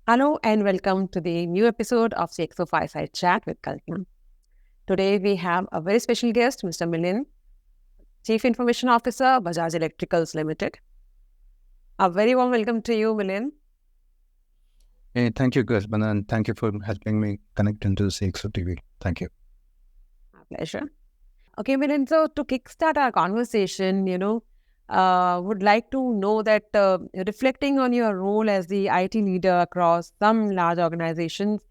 Hello and welcome to the new episode of CXO Fireside Chat with Kalpana. Today we have a very special guest, Mr. Milind, Chief Information Officer, Bajaj Electricals Limited. A very warm welcome to you, Milind. Hey, thank you, Kalpana, and thank you for helping me connect into the CXO TV. Thank you. My pleasure. Okay, Milind, so to kickstart our conversation, would like to know that reflecting on your role as the IT leader across some large organizations,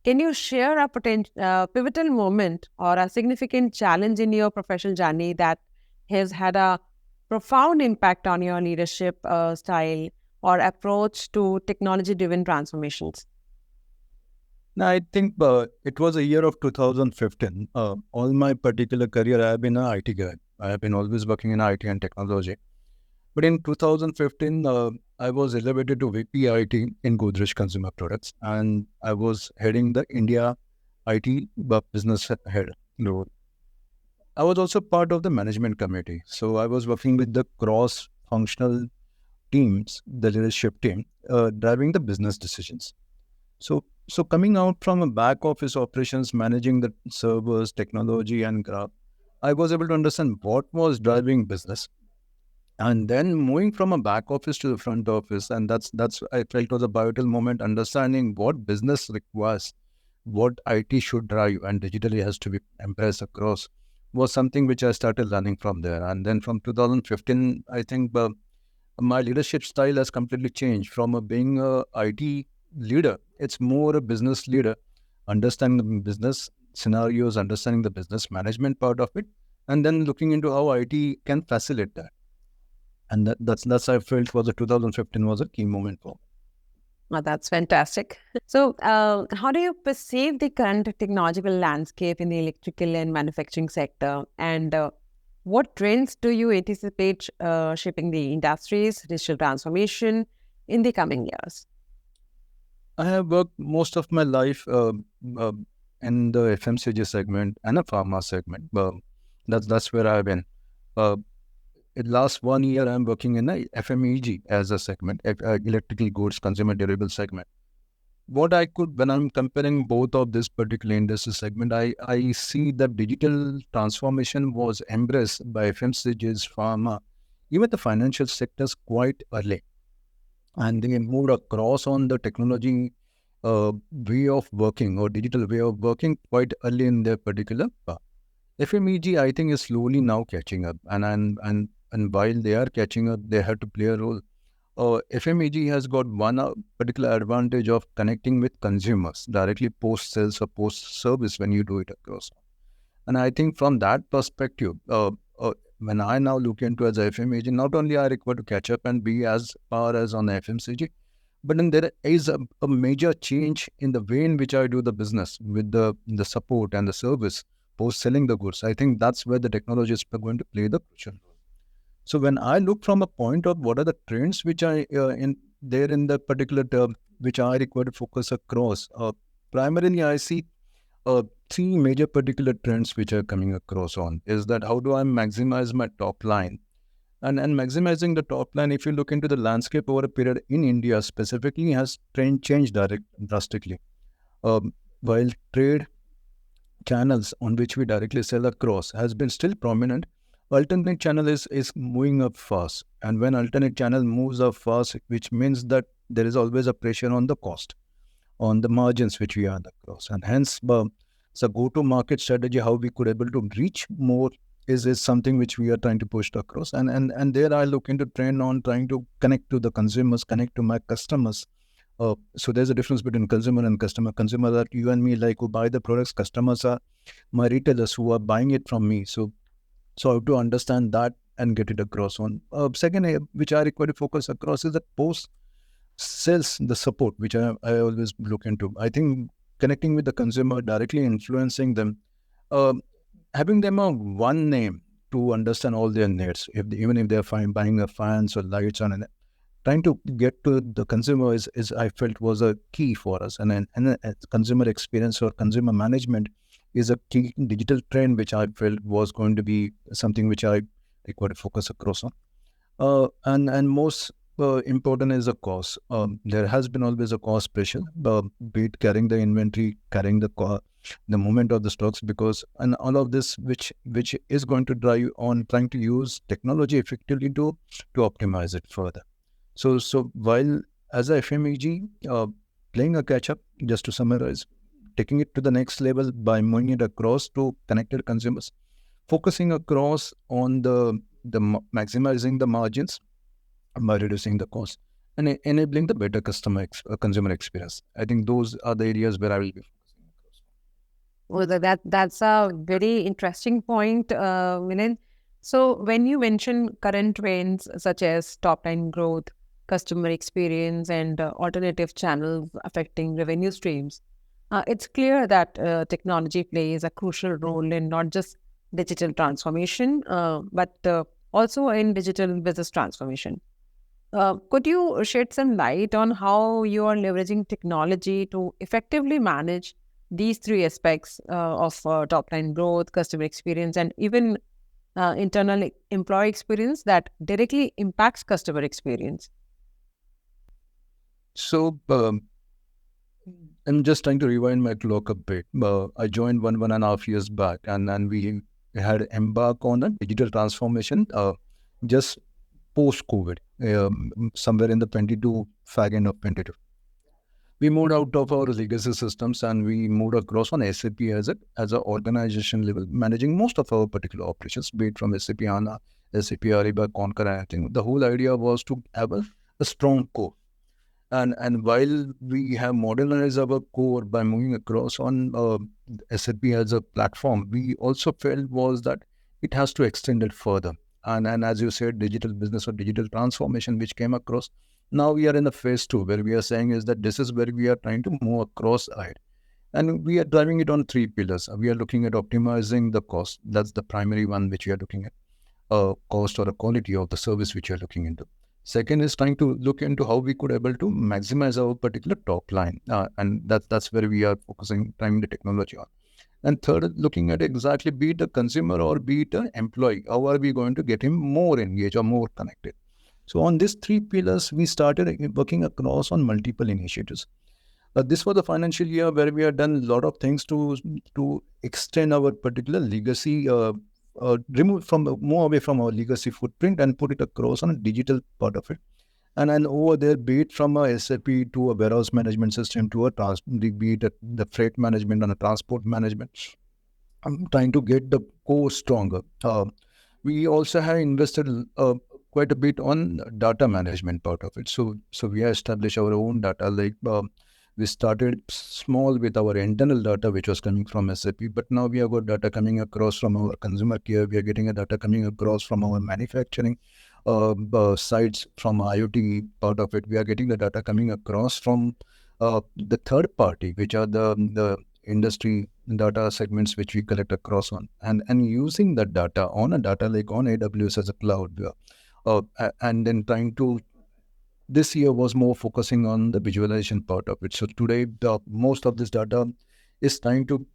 can you share a pivotal moment or a significant challenge in your professional journey that has had a profound impact on your leadership style or approach to technology-driven transformations? Now, I think it was a year of 2015. All my particular career, I have been an IT guy. I have been always working in IT and technology. But in 2015, I was elevated to VP IT in Godrej Consumer Products, and I was heading the India IT business head role. I was also part of the management committee. So I was working with the cross-functional teams, the leadership team, driving the business decisions. So coming out from a back office operations, managing the servers, technology, and graph, I was able to understand what was driving business, and then moving from a back office to the front office, and that's I felt was a pivotal moment. Understanding what business requires, what IT should drive, and digitally has to be embraced across, was something which I started learning from there. And then from 2015, I think my leadership style has completely changed from being a IT leader. It's more a business leader, understanding the business scenarios, understanding the business management part of it, and then looking into how IT can facilitate that. And that's I felt was a 2015 was a key moment for me. Well, that's fantastic. So, how do you perceive the current technological landscape in the electrical and manufacturing sector? And what trends do you anticipate shaping the industry's digital transformation in the coming years? I have worked most of my life uh, in the FMCG segment and a pharma segment. That's where I've been. Uh, in last 1 year, I'm working in a FMEG as a segment, electrical goods consumer durable segment. What I could, when I'm comparing both of this particular industry segment, I see that digital transformation was embraced by FMCGs, pharma, even the financial sectors quite early. And they moved across on the technology way of working or digital way of working quite early in their particular path. FMEG, I think, is slowly now catching up, and while they are catching up, they have to play a role. FMEG has got one particular advantage of connecting with consumers directly post sales or post service when you do it across. And I think from that perspective, when I now look into as a FMEG, not only I require to catch up and be as far as on the FMCG, but then there is a major change in the way in which I do the business with the support and the service post selling the goods. I think that's where the technology is going to play the crucial role. So when I look from a point of what are the trends which I in there in the particular term which I require to focus across, primarily I see three major particular trends which are coming across on is that how do I maximize my top line, and maximizing the top line. If you look into the landscape over a period in India specifically, has trend changed drastically. While trade channels on which we directly sell across has been still prominent, alternate channel is moving up fast. And when alternate channel moves up fast, which means that there is always a pressure on the cost, on the margins which we are across. And hence, the go-to-market strategy, how we could able to reach more is something which we are trying to push across. And there I look into trend on trying to connect to the consumers, connect to my customers. So there's a difference between consumer and customer. Consumers are you and me, like who buy the products. Customers are my retailers who are buying it from me. So I have to understand that and get it across on. Second, which I require to focus across is that post sales, the support, which I always look into. I think connecting with the consumer, directly influencing them, uh, having them a one name to understand all their needs. Even if they're buying a fans or lights on, and trying to get to the consumer is I felt was a key for us. And consumer experience or consumer management is a key digital trend which I felt was going to be something which I required to focus across on. And most important is the cost. There has been always a cost pressure, be it carrying the inventory, carrying the movement of the stocks, because and all of this, which is going to drive on trying to use technology effectively to optimize it further. So while as a FMEG, playing a catch up, just to summarize, taking it to the next level by moving it across to connected consumers, focusing across on maximizing the margins by reducing the cost and enabling the better consumer experience. I think those are the areas where I will be focusing across. Well, that's a very interesting point, Milind. So when you mention current trends such as top line growth, customer experience, and alternative channels affecting revenue streams, it's clear that technology plays a crucial role in not just digital transformation, but also in digital business transformation. Could you shed some light on how you are leveraging technology to effectively manage these three aspects of top line growth, customer experience, and even internal employee experience that directly impacts customer experience? So I'm just trying to rewind my clock a bit. I joined 1.5 years back, and we had embarked on a digital transformation just post COVID, somewhere in the 22 fag end of 22. We moved out of our legacy systems and we moved across on SAP as a organization level, managing most of our particular operations, be it from SAP HANA, SAP Ariba, Concur, and everything. The whole idea was to have a strong core. And while we have modernized our core by moving across on SAP as a platform, we also felt was that it has to extend it further. And as you said, digital business or digital transformation, which came across. Now we are in the phase 2, where we are saying is that this is where we are trying to move across ahead. And we are driving it on 3 pillars. We are looking at optimizing the cost. That's the primary one which we are looking at. Cost or the quality of the service which you are looking into. Second is trying to look into how we could able to maximize our particular top line, and that's where we are focusing, trying the technology on. And third, looking at exactly be it a consumer or be it an employee, how are we going to get him more engaged or more connected? So on these 3 pillars, we started working across on multiple initiatives. This was the financial year where we have done a lot of things to extend our particular legacy, move away from our legacy footprint and put it across on a digital part of it. And then over there, be it from a SAP to a warehouse management system to be it the freight management and a transport management, I'm trying to get the core stronger. We also have invested quite a bit on data management part of it. So we have established our own data. Like we started small with our internal data, which was coming from SAP, but now we have got data coming across from our consumer care. We are getting a data coming across from our manufacturing sites, from IoT part of it. We are getting the data coming across from the third party, which are the industry data segments which we collect across on, and using that data on a data lake on AWS as a cloud, and then trying to. This year was more focusing on the visualization part of it. So today, most of this data is trying to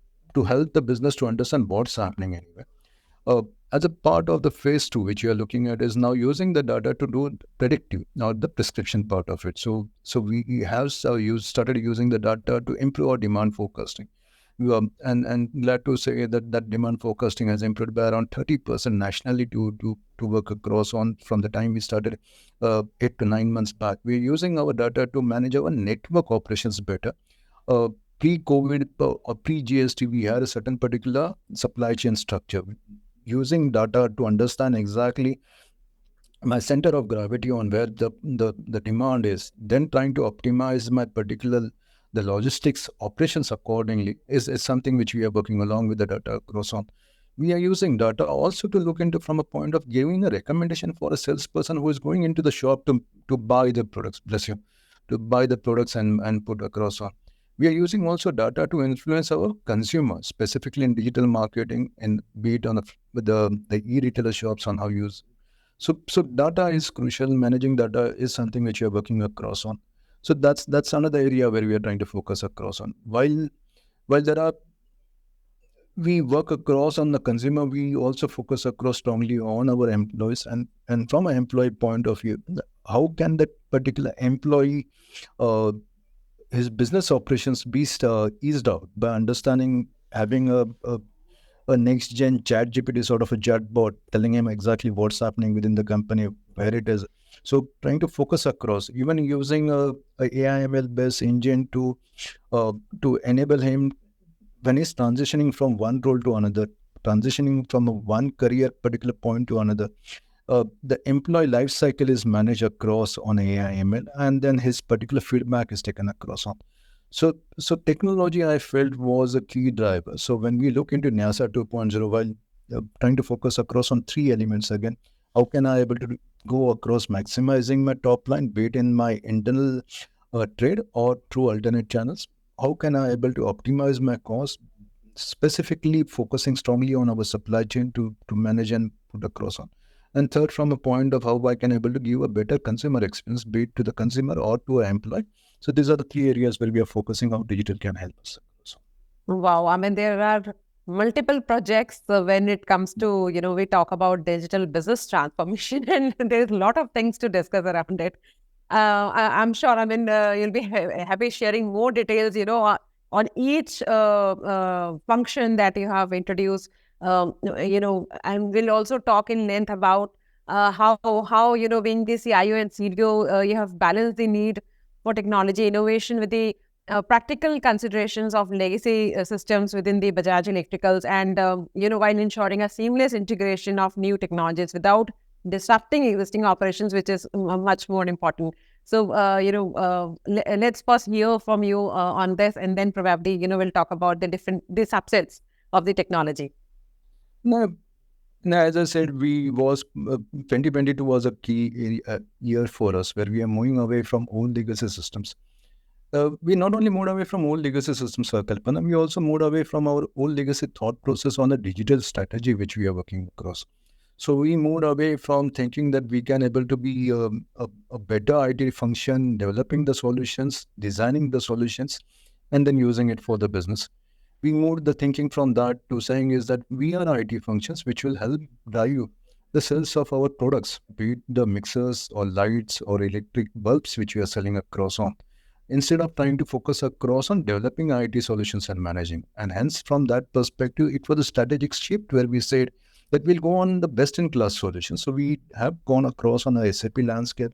help the business to understand what's happening anyway. As a part of the phase 2, which you are looking at, is now using the data to do predictive, not the prescription part of it. So we have started using the data to improve our demand forecasting. And glad to say that demand forecasting has improved by around 30% nationally to work across on from the time we started 8 to 9 months back. We're using our data to manage our network operations better. Pre-COVID or pre-GST, we had a certain particular supply chain structure. Using data to understand exactly my center of gravity on where the demand is, then trying to optimize my particular the logistics operations accordingly is something which we are working along with the data across on. We are using data also to look into from a point of giving a recommendation for a salesperson who is going into the shop to buy the products, bless you, to buy the products and put across on. We are using also data to influence our consumers, specifically in digital marketing and be it on the e-retailer shops on how use. So data is crucial. Managing data is something which we are working across on. So that's another area where we are trying to focus across on. While we work across on the consumer, we also focus across strongly on our employees and from an employee point of view, how can that particular employee, his business operations be eased out by understanding, having a next gen chat GPT sort of a chatbot telling him exactly what's happening within the company, where it is. So trying to focus across, even using a AI ML based engine to enable him when he's transitioning from one role to another, transitioning from one career particular point to another. The employee life cycle is managed across on AI ML, and then his particular feedback is taken across on. So technology I felt was a key driver. So when we look into NASA 2.0, while trying to focus across on three elements again, how can I able to go across maximizing my top line, be it in my internal trade or through alternate channels? How can I able to optimize my cost, specifically focusing strongly on our supply chain to manage and put across on? And third, from a point of how I can able to give a better consumer experience, be it to the consumer or to an employee. So these are the three areas where we are focusing how digital can help us. Wow. I mean, there are multiple projects when it comes to, we talk about digital business transformation, and there's a lot of things to discuss around it. I'm sure, I mean, you'll be happy sharing more details, on each function that you have introduced, and we'll also talk in length about how, being the CIO and CDO, you have balanced the need for technology innovation with the practical considerations of legacy systems within the Bajaj Electricals, and while ensuring a seamless integration of new technologies without disrupting existing operations, which is much more important. So let's first hear from you on this, and then probably we'll talk about the subsets of the technology. No, as I said, 2022 was a key year for us, where we are moving away from old legacy systems. We not only moved away from old legacy systems, Kalpana, we also moved away from our old legacy thought process on the digital strategy which we are working across. So we moved away from thinking that we can able to be a better IT function, developing the solutions, designing the solutions, and then using it for the business. We moved the thinking from that to saying is that we are IT functions which will help drive the sales of our products, be it the mixers or lights or electric bulbs which we are selling across on, instead of trying to focus across on developing IT solutions and managing. And hence, from that perspective, it was a strategic shift where we said that we'll go on the best-in-class solution. So we have gone across on a SAP landscape.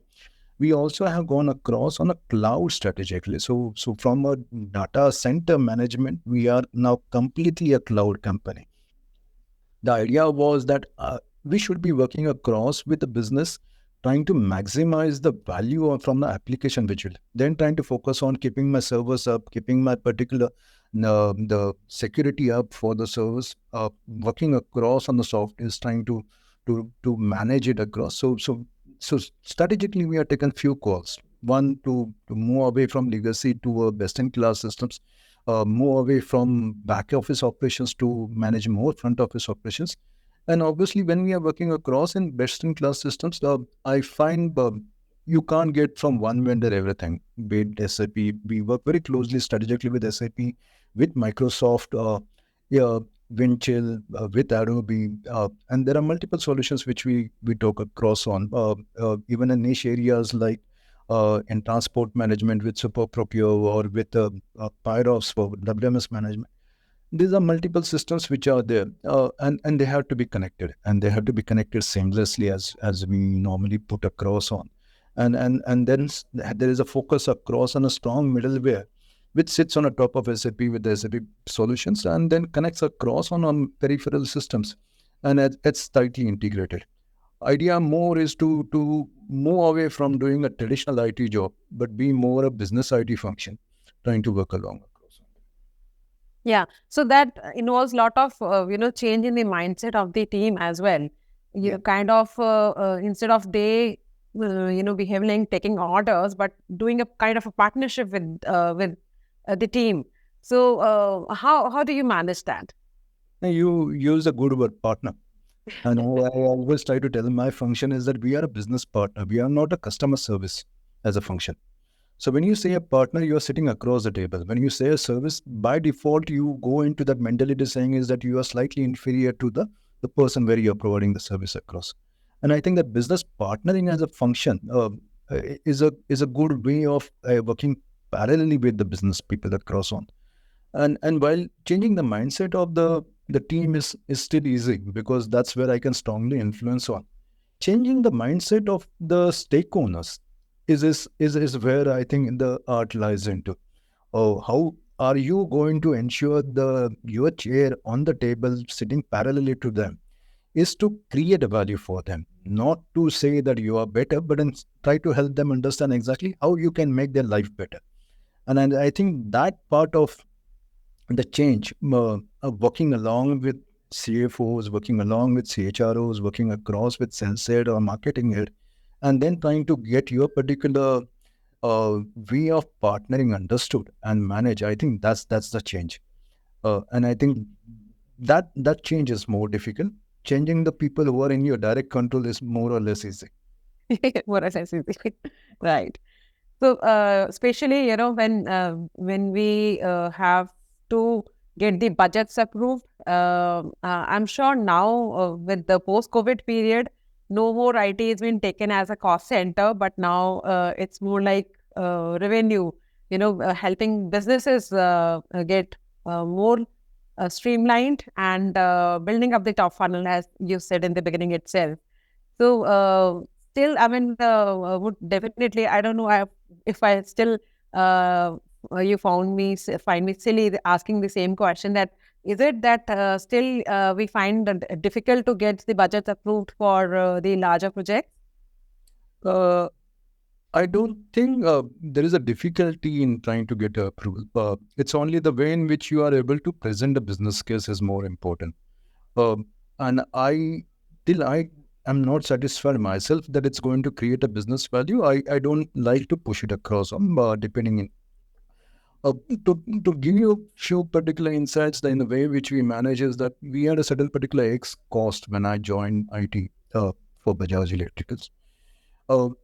We also have gone across on a cloud strategically. So from a data center management, we are now completely a cloud company. The idea was that we should be working across with the business, trying to maximize the value from the application visual, then trying to focus on keeping my servers up, keeping my particular the security up for the servers, working across on the software, is trying to manage it across. So strategically, we have taken few calls. One, to move away from legacy to best-in-class systems, move away from back office operations to manage more front office operations. And obviously, when we are working across in best-in-class systems, I find you can't get from one vendor everything. Be it SAP, we work very closely strategically with SAP, with Microsoft, Windchill, with Adobe, and there are multiple solutions which we talk across on, even in niche areas like in transport management with Super Procure, or with Pyros for WMS management. These are multiple systems which are there, and they have to be connected, and they have to be connected seamlessly as we normally put across on. And then there is a focus across on a strong middleware which sits on the top of SAP with the SAP solutions, and then connects across on peripheral systems, and it's tightly integrated. Idea more is to move away from doing a traditional IT job, but be more a business IT function, trying to work along across. Yeah, so that involves a lot of change in the mindset of the team as well. You kind of instead of they behaving taking orders, but doing a kind of a partnership with the team. So how do you manage that? You use a good word, partner. And I always try to tell my function is that we are a business partner. We are not a customer service as a function. So when you say a partner, you are sitting across the table. When you say a service, by default, you go into that mentality saying is that you are slightly inferior to the person where you are providing the service across. And I think that business partnering as a function, is a good way of working parallelly with the business people across on. And while changing the mindset of the team is still easy, because that's where I can strongly influence on. Changing the mindset of the stakeholders is where I think the art lies into. Oh, how are you going to ensure your chair on the table sitting parallelly to them is to create a value for them, not to say that you are better, but try to help them understand exactly how you can make their life better. And I think that part of the change, working along with CFOs, working along with CHROs, working across with sales head or marketing head, and then trying to get your particular way of partnering understood and managed. I think that's the change, and I think that change is more difficult. Changing the people who are in your direct control is more or less easy. More or less easy. Right. So, especially, when we have to get the budgets approved, I'm sure now with the post-COVID period, no more IT has been taken as a cost center, but now it's more like revenue, helping businesses get more streamlined and building up the top funnel, as you said in the beginning itself. So, still, I mean, would definitely, I don't know if I still, you find me silly asking the same question, that is it that still we find it difficult to get the budgets approved for the larger projects? Uh, I don't think there is a difficulty in trying to get approval. It's only the way in which you are able to present a business case is more important. And till I am not satisfied myself that it's going to create a business value, I don't like to push it across on, depending in. Uh, to give you a few particular insights, in the way which we manage is that we had a certain particular X cost when I joined IT for Bajaj Electricals.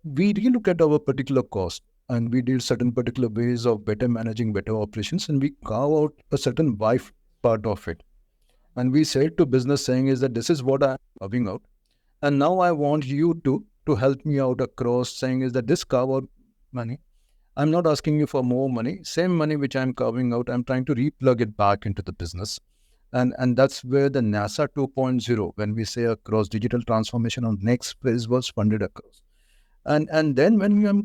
We relook at our particular cost, and we did certain particular ways of better managing better operations, and we carve out a certain why part of it. And we said to business saying is that this is what I'm carving out. And now I want you to help me out across saying is that this carve out money, I'm not asking you for more money. Same money which I'm carving out, I'm trying to replug it back into the business. And that's where the NASA 2.0, when we say across digital transformation on next phase, was funded across. And then when I'm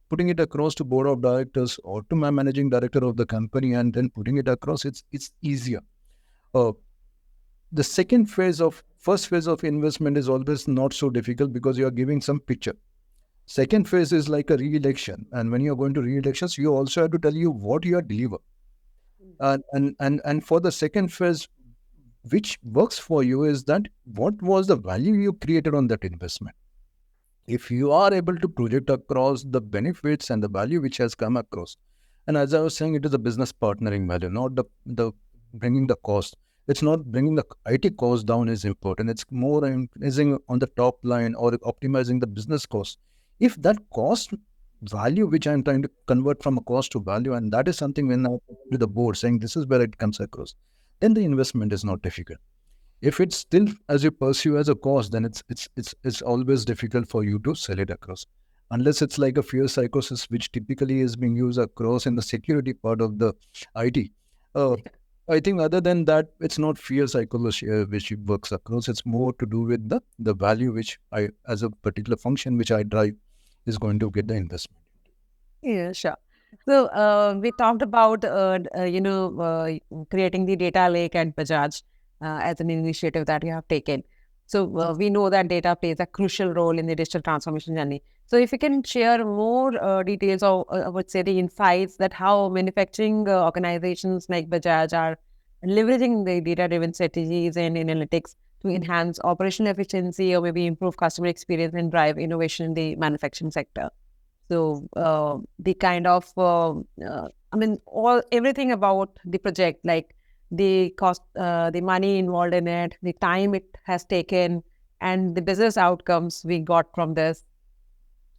putting it across to board of directors or to my managing director of the company, and then putting it across, it's easier. Uh, the first phase of investment is always not so difficult because you are giving some picture. Second phase is like a re-election, and when you are going to re-elections, you also have to tell you what you are deliver. And for the second phase, which works for you, is that what was the value you created on that investment. If you are able to project across the benefits and the value which has come across, and as I was saying, it is a business partnering value, not the bringing the cost. It's not bringing the IT cost down is important. It's more increasing on the top line or optimizing the business cost. If that cost value, which I'm trying to convert from a cost to value, and that is something when I to the board saying this is where it comes across, then the investment is not difficult. If it's still as you pursue as a cost, then it's always difficult for you to sell it across, unless it's like a fear psychosis, which typically is being used across in the security part of the IT. Uh, I think other than that, it's not fear psychology which works across. It's more to do with the value which I, as a particular function which I drive, is going to get the investment. Yeah, sure. So, we talked about, creating the data lake at Bajaj as an initiative that you have taken. So, we know that data plays a crucial role in the digital transformation journey. So, if you can share more details, or I would say the insights, that how manufacturing organizations like Bajaj are leveraging the data-driven strategies and analytics to enhance operational efficiency, or maybe improve customer experience and drive innovation in the manufacturing sector. So the kind of, I mean, everything about the project, like the cost, the money involved in it, the time it has taken, and the business outcomes we got from this.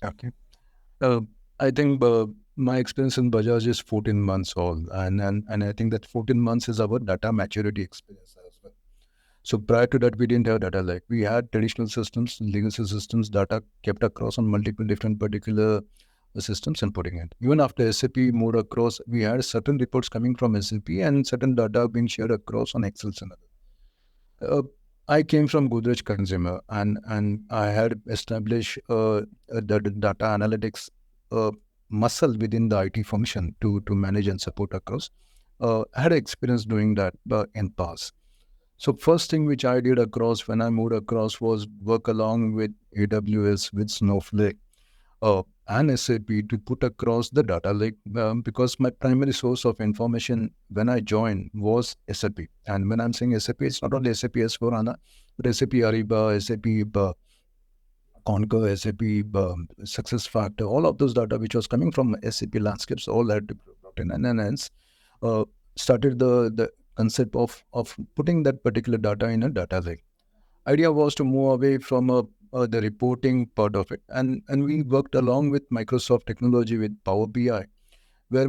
Okay. Uh, I think my experience in Bajaj is 14 months old, and I think that 14 months is our data maturity experience as well. So prior to that, we didn't have data lake. We had traditional systems, legacy systems, data kept across on multiple different particular systems and putting it. Even after SAP moved across, we had certain reports coming from SAP and certain data being shared across on Excel and other. I came from Godrej Consumer, and I had established the data analytics muscle within the IT function to manage and support across. I had experience doing that in past. So first thing which I did across when I moved across was work along with AWS, with Snowflake, and SAP to put across the data lake, because my primary source of information when I joined was SAP. And when I'm saying SAP, it's not only SAP S4HANA, but SAP Ariba, SAP Concur, SAP SuccessFactor, all of those data which was coming from SAP landscapes, all had to be brought in. And hence, started the concept of putting that particular data in a data lake. Idea was to move away from the reporting part of it, and we worked along with Microsoft technology with Power BI, where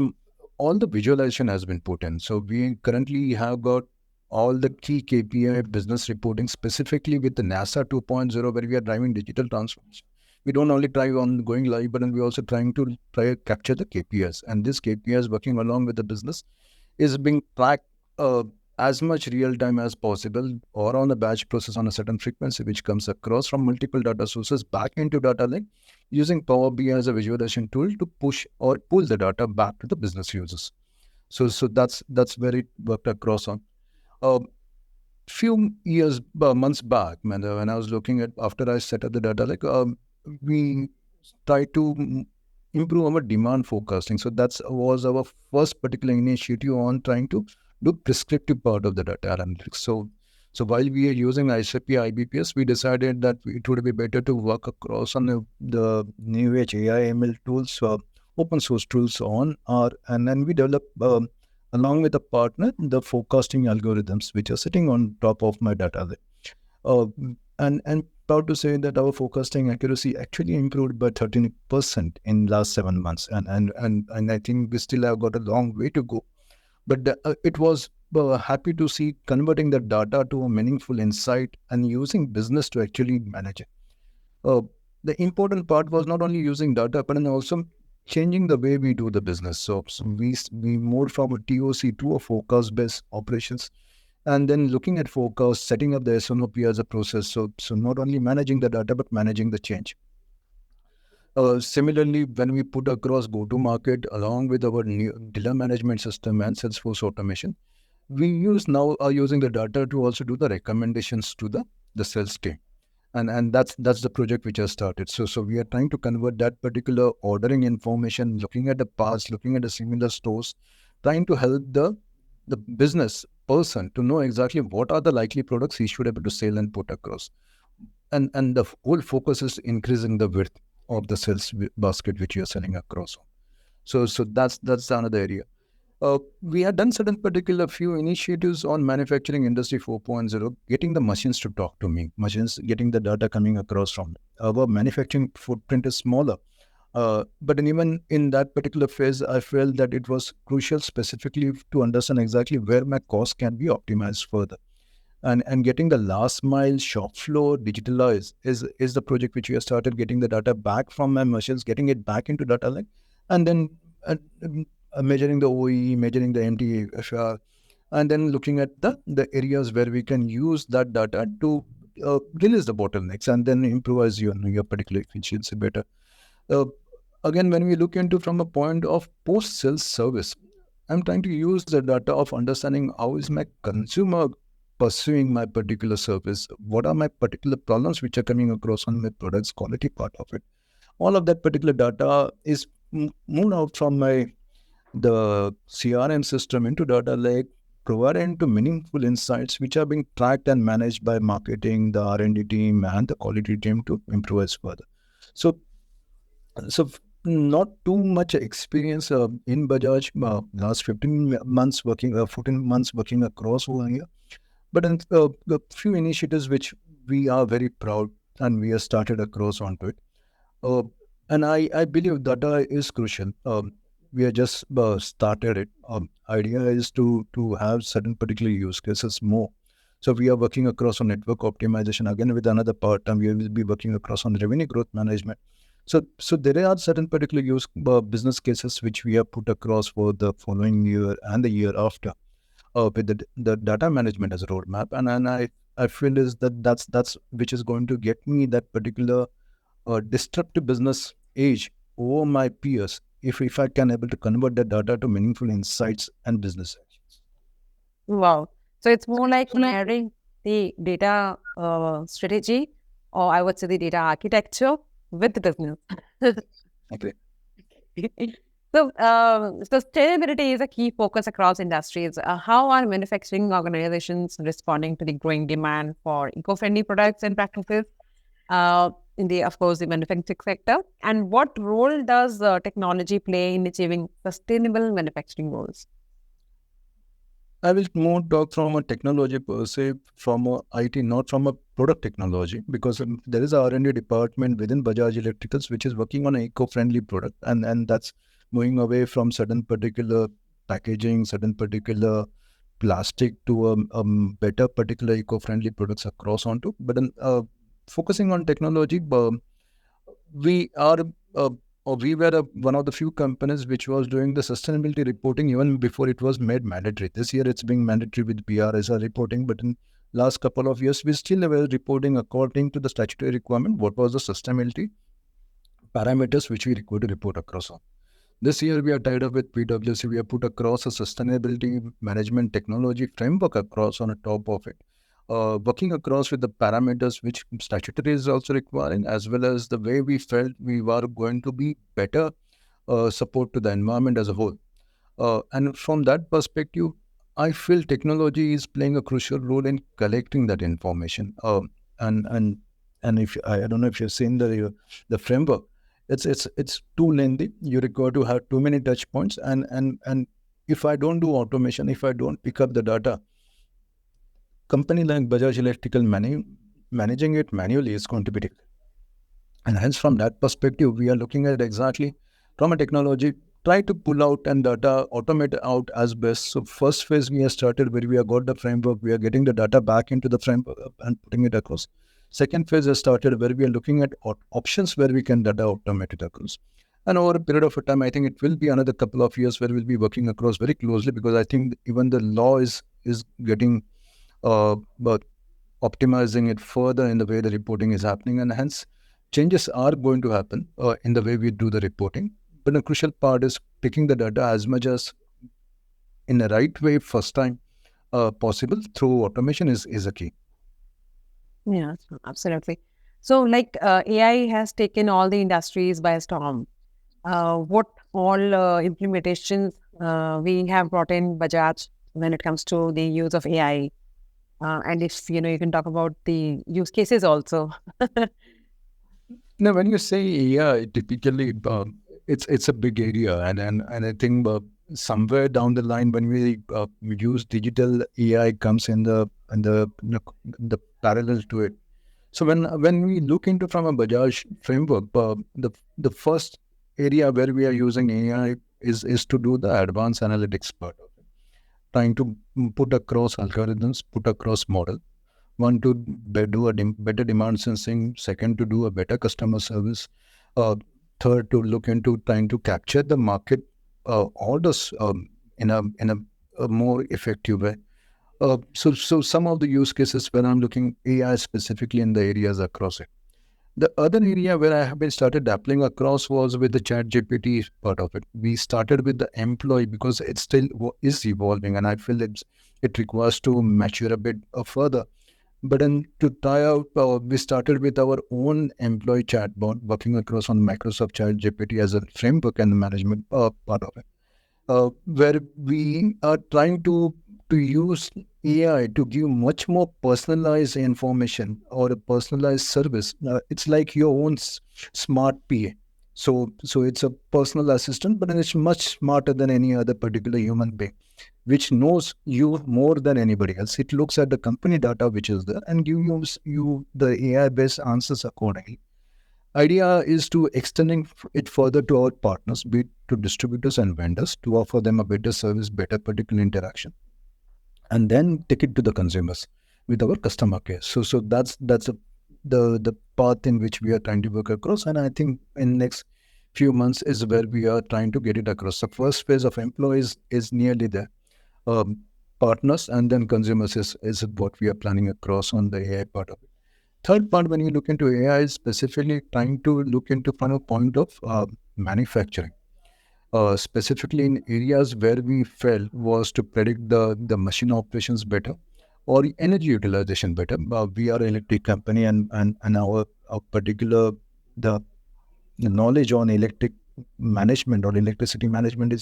all the visualization has been put in. So we currently have got all the key KPI business reporting specifically with the NASA 2.0, where we are driving digital transformation. We don't only try on going live, but then we're also trying to capture the KPIs. And this KPIs working along with the business is being tracked as much real time as possible, or on a batch process on a certain frequency, which comes across from multiple data sources back into data lake, using Power BI as a visualization tool to push or pull the data back to the business users. So that's where it worked across on. Few years, months back, when I was looking at, after I set up the data lake, we tried to improve our demand forecasting. So that was our first particular initiative on trying to do prescriptive part of the data analytics. So while we are using SAP IBPS, we decided that it would be better to work across on the new age AI ML tools, open source tools and then we develop along with a partner the forecasting algorithms which are sitting on top of my data lake. And proud to say that our forecasting accuracy actually improved by 13% in last 7 months, and I think we still have got a long way to go. But it was happy to see converting the data to a meaningful insight and using business to actually manage it. The important part was not only using data, but then also changing the way we do the business. So we moved from a TOC to a forecast-based operations, and then looking at forecast, setting up the SNOP as a process. So not only managing the data, but managing the change. Similarly, when we put across go-to-market along with our new dealer management system and Salesforce automation, we are using the data to also do the recommendations to the sales team. And that's the project which has started. So we are trying to convert that particular ordering information, looking at the past, looking at the similar stores, trying to help the business person to know exactly what are the likely products he should be able to sell and put across. And the whole focus is increasing the width of the sales basket which you are selling across. So that's another area. We had done certain particular few initiatives on manufacturing industry 4.0, getting the machines to talk to me, machines getting the data coming across from it. Our manufacturing footprint is smaller. But even in that particular phase, I felt that it was crucial specifically to understand exactly where my cost can be optimized further. And getting the last mile shop floor digitalized is the project which we have started, getting the data back from my machines, getting it back into data lake, and then measuring the OE, measuring the MTFR, and then looking at the areas where we can use that data to release the bottlenecks and then improvise your particular efficiency better. Again, when we look into from a point of post-sales service, I'm trying to use the data of understanding how is my consumer pursuing my particular service, what are my particular problems which are coming across on my products, quality part of it. All of that particular data is moved out from the CRM system into data lake, providing to meaningful insights which are being tracked and managed by marketing, the R&D team, and the quality team to improve further. So not too much experience in Bajaj, last 14 months working across over here. But in the few initiatives which we are very proud and we have started across onto it. And I believe data is crucial. We have just started it. Idea is to have certain particular use cases more. So we are working across on network optimization again with another part, and we will be working across on revenue growth management. So there are certain particular business cases which we have put across for the following year and the year after, with the data management as a roadmap, and I feel is that's which is going to get me that particular disruptive business edge over my peers if I can able to convert that data to meaningful insights and business actions. Wow. So it's more like marrying the data strategy, or I would say the data architecture with the business. Okay. So, sustainability is a key focus across industries. How are manufacturing organizations responding to the growing demand for eco-friendly products and practices in the, of course, the manufacturing sector? And what role does technology play in achieving sustainable manufacturing goals? I will more talk from a technology per se, from a IT, not from a product technology, because there is a R&D department within Bajaj Electricals which is working on an eco-friendly product, and that's moving away from certain particular packaging, certain particular plastic to better particular eco-friendly products across onto. But then focusing on technology, we are or we were one of the few companies which was doing the sustainability reporting even before it was made mandatory. This year it's being mandatory with BRSR reporting, but in last couple of years we still were reporting according to the statutory requirement what was the sustainability parameters which we required to report across on. This year, we are tied up with PwC. We have put across a sustainability management technology framework across on the top of it, working across with the parameters which statutory is also requiring, as well as the way we felt we were going to be better support to the environment as a whole. And from that perspective, I feel technology is playing a crucial role in collecting that information. And and and if I don't know if you've seen the framework, it's too lengthy. You require to have too many touch points, and if I don't do automation, if I don't pick up the data, company like Bajaj Electrical managing it manually is going to be difficult. And hence, from that perspective, we are looking at exactly from a technology, try to pull out and data automate out as best. So first phase we have started where we have got the framework, we are getting the data back into the framework and putting it across. Second phase has started where we are looking at options where we can data automate it across. And over a period of time, I think it will be another couple of years where we'll be working across very closely, because I think even the law is getting but optimizing it further in the way the reporting is happening, and hence changes are going to happen in the way we do the reporting. But the crucial part is picking the data as much as in the right way first time possible through automation is a key. Yeah, absolutely. So, like AI has taken all the industries by storm. What all implementations we have brought in Bajaj when it comes to the use of AI? And if you can talk about the use cases also. Now, when you say AI, typically it's a big area, and I think somewhere down the line when we use digital AI comes in the parallel to it. So when we look into from a Bajaj framework, the first area where we are using AI is to do the advanced analytics part of it, trying to put across algorithms, put across model. One to do a better demand sensing. Second to do a better customer service. Third to look into trying to capture the market orders in a more effective way. So some of the use cases when I'm looking AI specifically in the areas across it. The other area where I have been started dabbling across was with the chat GPT part of it. We started with the employee because it still is evolving, and I feel it requires to mature a bit further. But then to try out, we started with our own employee chatbot working across on Microsoft Chat GPT as a framework and the management part of it, where we are trying to use AI to give much more personalized information or a personalized service. It's like your own smart PA. So it's a personal assistant, but then it's much smarter than any other particular human being, which knows you more than anybody else. It looks at the company data which is there and gives you the AI-based answers accordingly. Idea is to extending it further to our partners, be it to distributors and vendors, to offer them a better service, better particular interaction, and then take it to the consumers. with our customer care. So the path in which we are trying to work across, and I think in next few months is where we are trying to get it across. The first phase of employees is nearly there. Partners and then consumers is what we are planning across on the AI part of it. Third part, when you look into AI, is specifically trying to look into from a point of manufacturing, specifically in areas where we felt was to predict the machine operations better or energy utilization better. We are an electric company, and our particular the knowledge on electric management or electricity management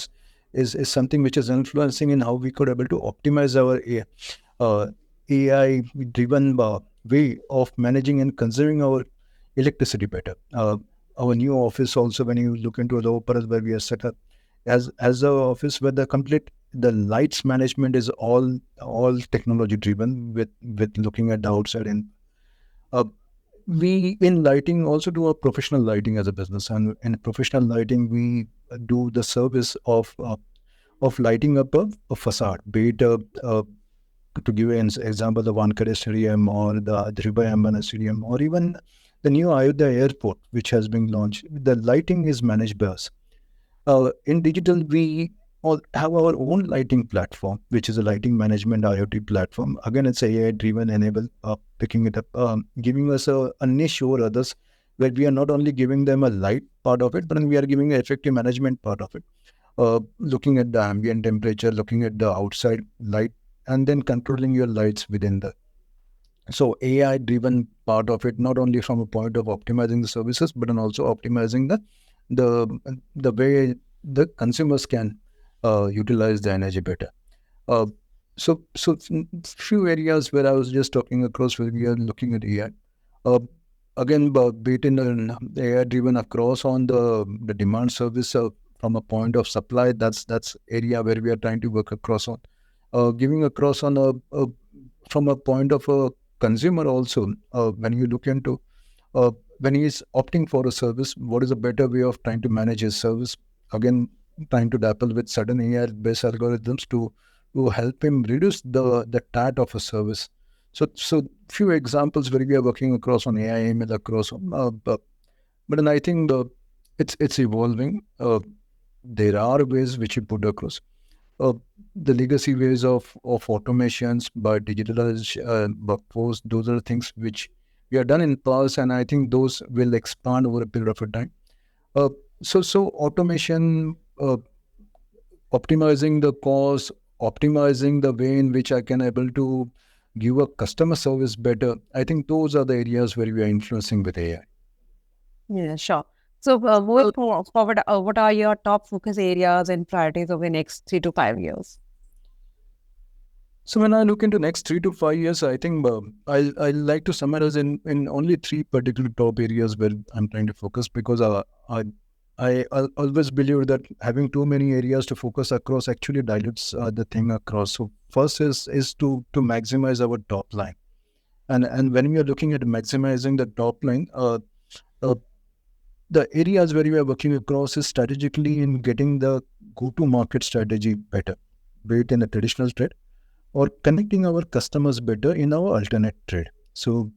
is something which is influencing in how we could able to optimize our AI driven way of managing and consuming our electricity better. Our new office also, when you look into the operas where we are set up as a office where the lights management is all technology driven with looking at the outside, and uh, we in lighting also do a professional lighting as a business, and in professional lighting we do the service of lighting up a facade, be it to give you an example, the Wankhede Stadium or the Dhirubhai Ambani Stadium, or even the new Ayodhya Airport, which has been launched. The lighting is managed by us. In digital, we all have our own lighting platform, which is a lighting management IoT platform. Again, it's AI driven, enable picking it up, giving us a niche over others, where we are not only giving them a light part of it, but then we are giving an effective management part of it. Looking at the ambient temperature, looking at the outside light, and then controlling your lights within the. So AI driven part of it, not only from a point of optimizing the services, but then also optimizing the way the consumers can utilize the energy better. Uh, so few areas where I was just talking across where we are looking at AI. Uh, Again, be it in an AI driven across on the demand service from a point of supply. That's area where we are trying to work across on. Giving across on a from a point of a consumer also. When you look into uh, when he is opting for a service, what is a better way of trying to manage his service? Again, trying to dabble with certain AI-based algorithms to help him reduce the TAT of a service. So few examples where we are working across on AI, ML across, but then I think it's evolving. There are ways which you put across. Uh, the legacy ways of automations by digitalized workforce, those are things which we have done in past, and I think those will expand over a period of a time. Uh, so automation, optimizing the cost, optimizing the way in which I can able to give a customer service better. I think those are the areas where we are influencing with AI. Yeah, sure. So, moving forward, what are your top focus areas and priorities over the next 3 to 5 years? So when I look into next 3 to 5 years, I think I like to summarize in only three particular top areas where I'm trying to focus, because I always believe that having too many areas to focus across actually dilutes the thing across. So first is to maximize our top line, and when we are looking at maximizing the top line, uh, the areas where we are working across is strategically in getting the go-to-market strategy better, be it in a traditional trade or connecting our customers better in our alternate trade. So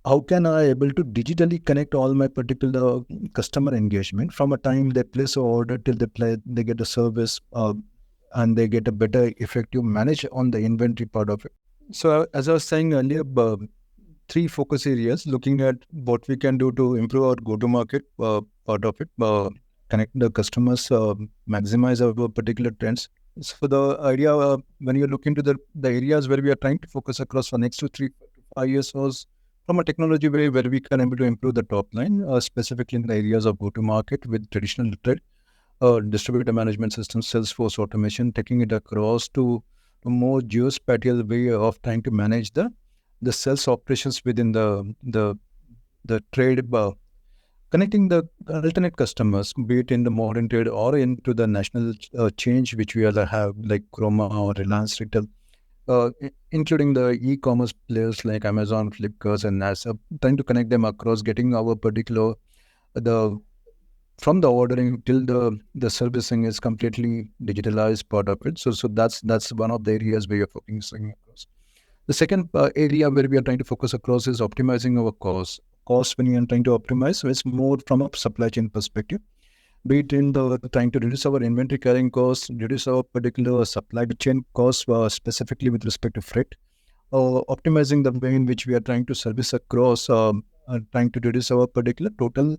how can I able to digitally connect all my particular customer engagement from a time they place an order till they get a service, and they get a better effective manage on the inventory part of it. So as I was saying earlier, three focus areas, looking at what we can do to improve our go-to-market part of it, connect the customers, maximize our particular trends. So the idea, when you look into the areas where we are trying to focus across for next 2 3 5 years, was from a technology way where we can able to improve the top line, specifically in the areas of go-to-market with traditional trade, distributor management systems, Salesforce automation, taking it across to a more geospatial way of trying to manage the sales operations within the trade, connecting the alternate customers, be it in the modern trade or into the national change which we all have, like Chroma or Reliance Retail, including the e-commerce players like Amazon, Flipkart, and NASA, trying to connect them across, getting our particular the from the ordering till the servicing is completely digitalized part of it. So that's one of the areas where you're focusing across. The second area where we are trying to focus across is optimizing our costs. Cost when we are trying to optimize is more from a supply chain perspective, be it in the trying to reduce our inventory carrying costs, reduce our particular supply chain costs, specifically with respect to freight, or optimizing the way in which we are trying to service across, trying to reduce our particular total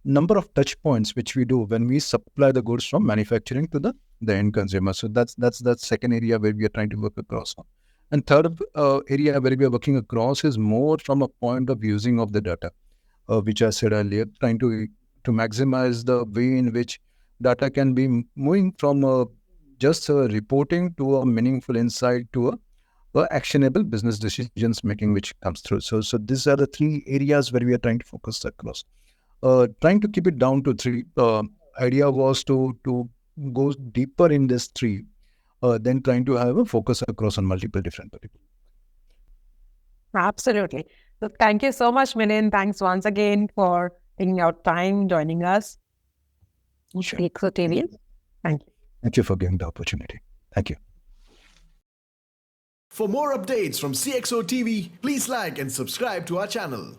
number of touch points which we do when we supply the goods from manufacturing to the end consumer. So that's second area where we are trying to work across on. And third area where we are working across is more from a point of using of the data, which I said earlier, trying to maximize the way in which data can be moving from just reporting to a meaningful insight to a actionable business decisions making which comes through. So these are the three areas where we are trying to focus across. Trying to keep it down to three. Idea was to go deeper in this three, than trying to have a focus across on multiple different people. Absolutely. So thank you so much, Milind. Thanks once again for taking out time, joining us. Sure. Thank you. Thank you for giving the opportunity. Thank you. For more updates from CXO TV, please like and subscribe to our channel.